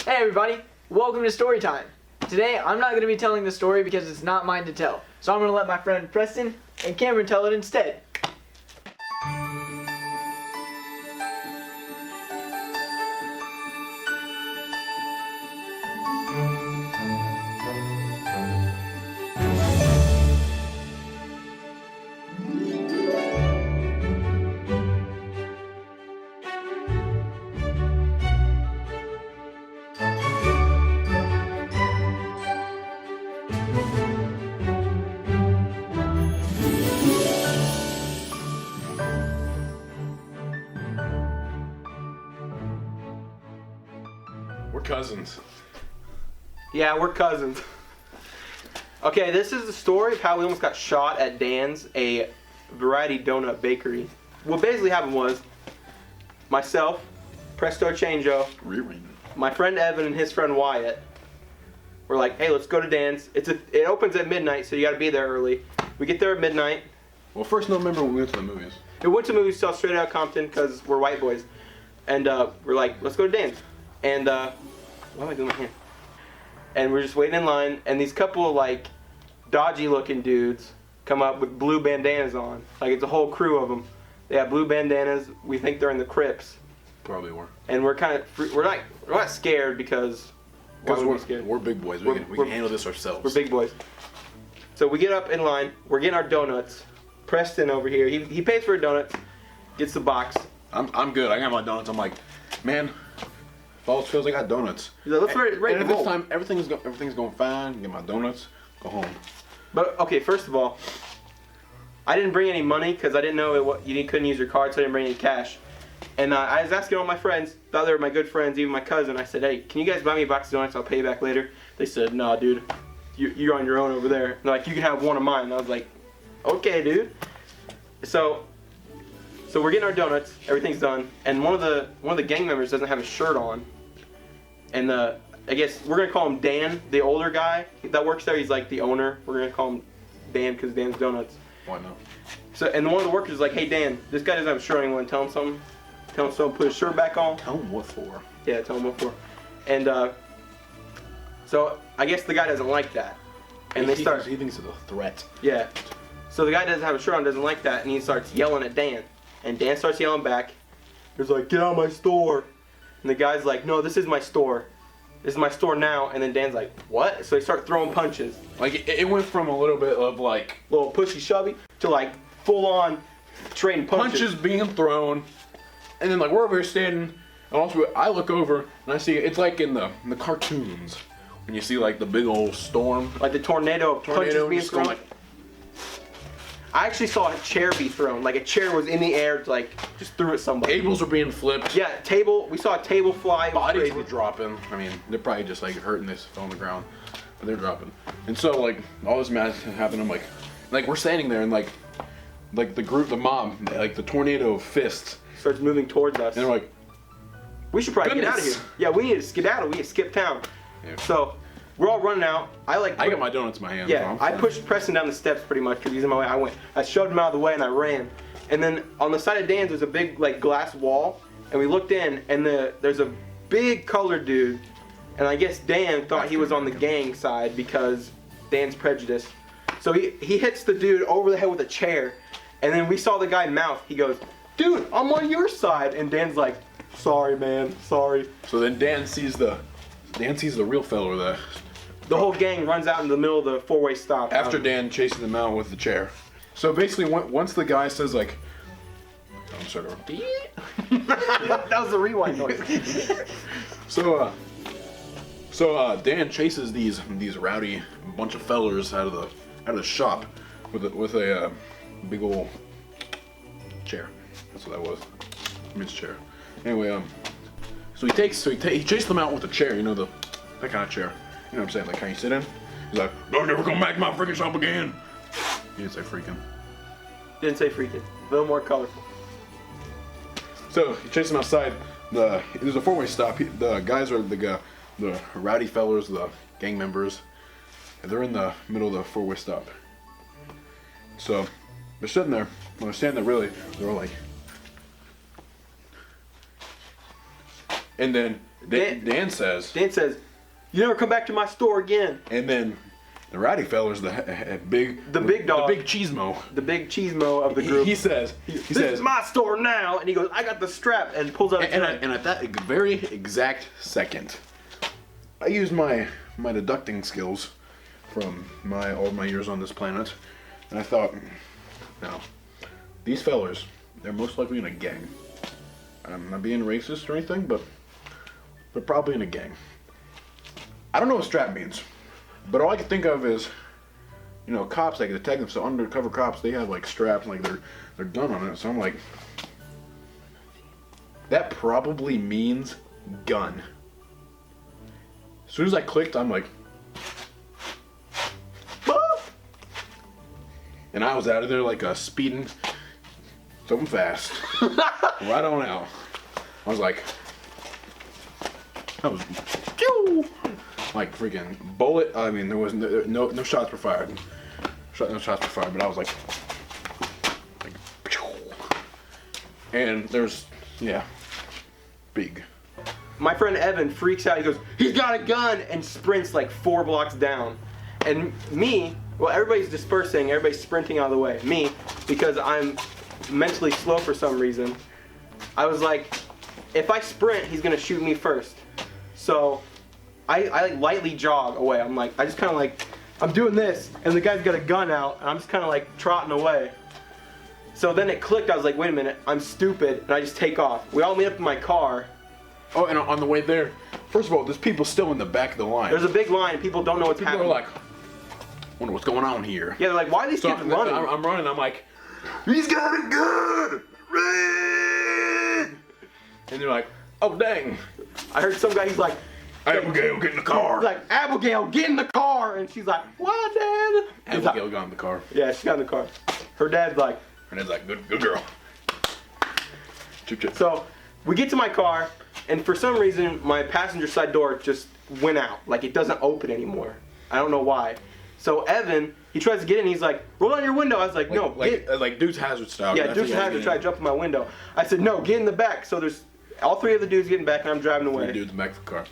Hey everybody, welcome to Storytime. Today I'm not going to be telling the story because it's not mine to tell. So I'm going to let my friend Preston and Cameron tell it instead. We're cousins. Yeah, we're cousins. Okay, this is the story of how we almost got shot at Dan's, a variety donut bakery. What basically happened was, myself, Presto Changeo, my friend Evan and his friend Wyatt were like, hey, let's go to Dan's. It opens at midnight, so you gotta be there early. We get there at midnight. Well, first, no, remember when we went to the movies. We went to movies, saw Straight Outta Compton, because we're white boys. And we're like, let's go to Dan's. And, what am I doing with my hand? And we're just waiting in line, and these couple of, like, dodgy-looking dudes come up with blue bandanas on. Like, it's a whole crew of them. They have blue bandanas. We think they're in the Crips. Probably were. And we're kind of, we're not scared because we're big boys. We can handle this ourselves. We're big boys. So we get up in line. We're getting our donuts. Preston over here, he pays for a donut, gets the box. I'm good. I got my donuts. I'm like, man, if all else fails, I got donuts. He's like, let's ready and to at this roll. time, everything's going fine. Get my donuts, go home. But okay, first of all, I didn't bring any money because I didn't know you couldn't use your card, so I didn't bring any cash. And I was asking all my friends, thought they were my good friends, even my cousin. I said, hey, can you guys buy me a box of donuts? I'll pay you back later. They said, no, dude, you're on your own over there. And they're like, you can have one of mine. And I was like, okay, dude. So we're getting our donuts. Everything's done, and one of the gang members doesn't have a shirt on. And I guess we're gonna call him Dan, the older guy that works there. He's like the owner. We're gonna call him Dan because Dan's Donuts. Why not? So, and one of the workers is like, hey Dan, this guy doesn't have a shirt on. You want to tell him something? Tell him something. Put his shirt back on. Tell him what for. Yeah, tell him what for. And so I guess the guy doesn't like that. And He thinks it's a threat. Yeah. So the guy doesn't have a shirt on, doesn't like that, and he starts yelling at Dan. And Dan starts yelling back. He's like, get out of my store. And the guy's like, no, this is my store. This is my store now. And then Dan's like, what? So he starts throwing punches. Like, it went from a little bit of, like, Little pushy shovey to like full on trading punches being thrown. And then, like, we're over here standing. And also, I look over, and I see, it's like in the cartoons. When you see, like, the big old storm. Like the tornado punches being just thrown. going, like, I actually saw a chair be thrown. Like a chair was in the air, like just threw at somebody. tables were being flipped. Yeah, table. We saw a table fly. It was Bodies crazy. were dropping. I mean, they're probably just like hurting this on the ground, but they're dropping. And so like all this madness happened. I'm like we're standing there and like the group, the mob, like the tornado of fists, Starts moving towards us. and they're like, We should probably get out of Goodness. here. Yeah, we need to skedaddle. We need to skip town. Yeah. So we're all running out. I I got my donuts in my hand. Yeah, so I I'm pushed Preston down the steps pretty much because he's in my way. I shoved him out of the way and I ran. And then on the side of Dan's there's a big like glass wall, and we looked in and there's a big colored dude, and I guess Dan thought he was on the gang side because Dan's prejudiced. So he hits the dude over the head with a chair, and then we saw the guy mouth. He goes, "Dude, I'm on your side," and Dan's like, "Sorry, man, sorry." So then Dan sees the real fellow there. The whole gang runs out in the middle of the four-way stop. After Dan chases them out with the chair. So basically, once the guy says like, I'm sorry. That was the rewind noise. So Dan chases these rowdy bunch of fellers out of the shop with a big old chair. That's what that was. I mean, it's a chair. Anyway, so he chased them out with a chair. You know that kind of chair. You know what I'm saying? Like how you sit in. He's like, "Don't ever come back to my freaking shop again." He didn't say freaking. Didn't say freaking. A little more colorful. So he chased him outside. There's a four-way stop. The guys are the rowdy fellers, the gang members. And they're in the middle of the four-way stop. So they're sitting there. When they're standing there, really, they're all like. And then Dan says, "You never come back to my store again." and then the rowdy fella's the big dog, the big cheesemo, of the group. He says, "This is my store now," and he goes, "I got the strap," and pulls out. And at that very exact second, I used my deducting skills from all my years on this planet, and I thought, no, these fellers, they're most likely in a gang. I'm not being racist or anything, but they're probably in a gang. I don't know what strap means, but all I can think of is, cops, like detectives, so undercover cops, they have like straps, like their gun on it. So I'm like, that probably means gun. As soon as I clicked, I'm like, and I was out of there like a speeding, something fast, right on out. I was like, that was, like freaking bullet. I mean, there was no shots were fired. No shots were fired, but I was like, and there's, big. My friend Evan freaks out. He goes, "He's got a gun!" and sprints like 4 blocks down. And me, well, everybody's dispersing. Everybody's sprinting out of the way. Me, because I'm mentally slow for some reason, I was like, if I sprint, he's gonna shoot me first. So I like lightly jog away. I'm like, I just kind of like, I'm doing this, and the guy's got a gun out, and I'm just kind of like trotting away. So then it clicked. I was like, wait a minute, I'm stupid, and I just take off. We all meet up in my car. Oh, and on the way there, first of all, there's people still in the back of the line. There's a big line. People don't know what's happening. People are like, wonder what's going on here. Yeah, they're like, why are these kids running? I'm running. I'm like, he's got a gun! Run! And they're like, oh, dang. I heard some guy, he's like, Abigail, get in the car. He's like, Abigail, get in the car. And she's like, what, Dad? Abigail got in the car. Yeah, she got in the car. Her dad's like, good girl. Chip, chip. So we get to my car, and for some reason, my passenger side door just went out. Like, it doesn't open anymore. I don't know why. So Evan, he tries to get in. He's like, roll down your window. I was like, no. Like Dude's Hazard style. Yeah, Dude's Hazard tried to jump in my window. I said, no, get in the back. So there's all 3 of the dudes getting back, and I'm driving away. 3 dudes in the back of the car.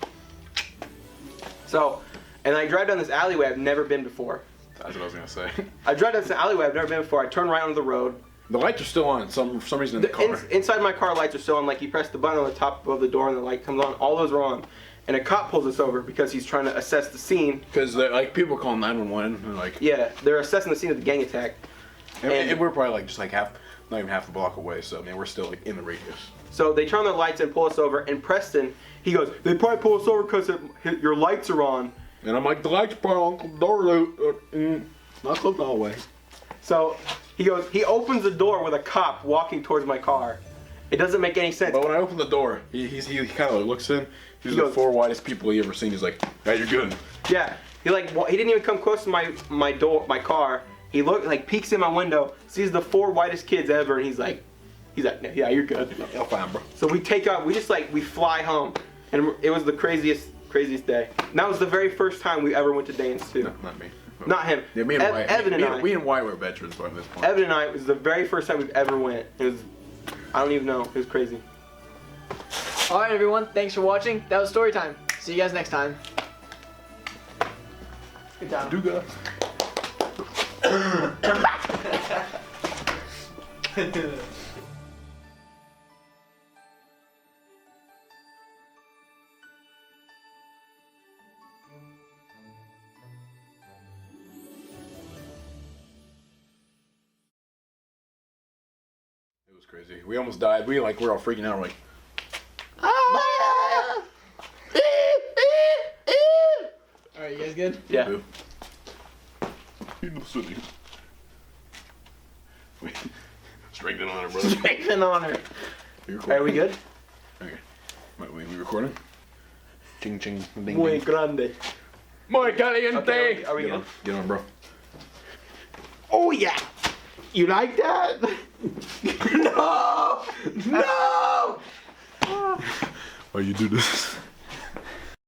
So, and I drive down this alleyway I've never been before. That's what I was going to say. I drive down this alleyway I've never been before. I turn right onto the road. The lights are still on for some reason in the car. Inside my car, lights are still on. Like, you press the button on the top of the door and the light comes on. All those are on. And a cop pulls us over because he's trying to assess the scene. Because like people are calling 911 and like. Yeah, they're assessing the scene of the gang attack. And we're probably like just like not even half the block away. So I mean, we're still like in the radius. So they turn on the lights and pull us over. And Preston, he goes, they probably pull us over because your lights are on. And I'm like, the lights are probably on the door. Not closed all the way. So he goes, he opens the door with a cop walking towards my car. It doesn't make any sense. But when I open the door, he kind of looks in. These are the 4 whitest people he ever seen. He's like, yeah, you're good. Yeah. He didn't even come close to my car. He peeks in my window, sees the 4 whitest kids ever, and he's like, yeah, you're good. I'm fine, bro. So we take off. We just we fly home, and it was the craziest day. And that was the very first time we ever went to dance too. No, not me. Not him. Yeah, me and Wyatt. Evan and I. We and Wyatt were veterans by this point. Evan and I, it was the very first time we've ever went. It was, I don't even know. It was crazy. Alright everyone, thanks for watching. That was story time. See you guys next time. Good job. Duga. It was crazy. We almost died. We're all freaking out. We're like, Alright, you guys good? Yeah. in the city. Strength and honor, brother. Strength and honor. Are we good? Okay. Wait, we recording? Ching ching. Ding, Muy ding. grande. Muy caliente. Okay, are we good? Get on, bro. Oh yeah. You like that? No! No! Why you do this?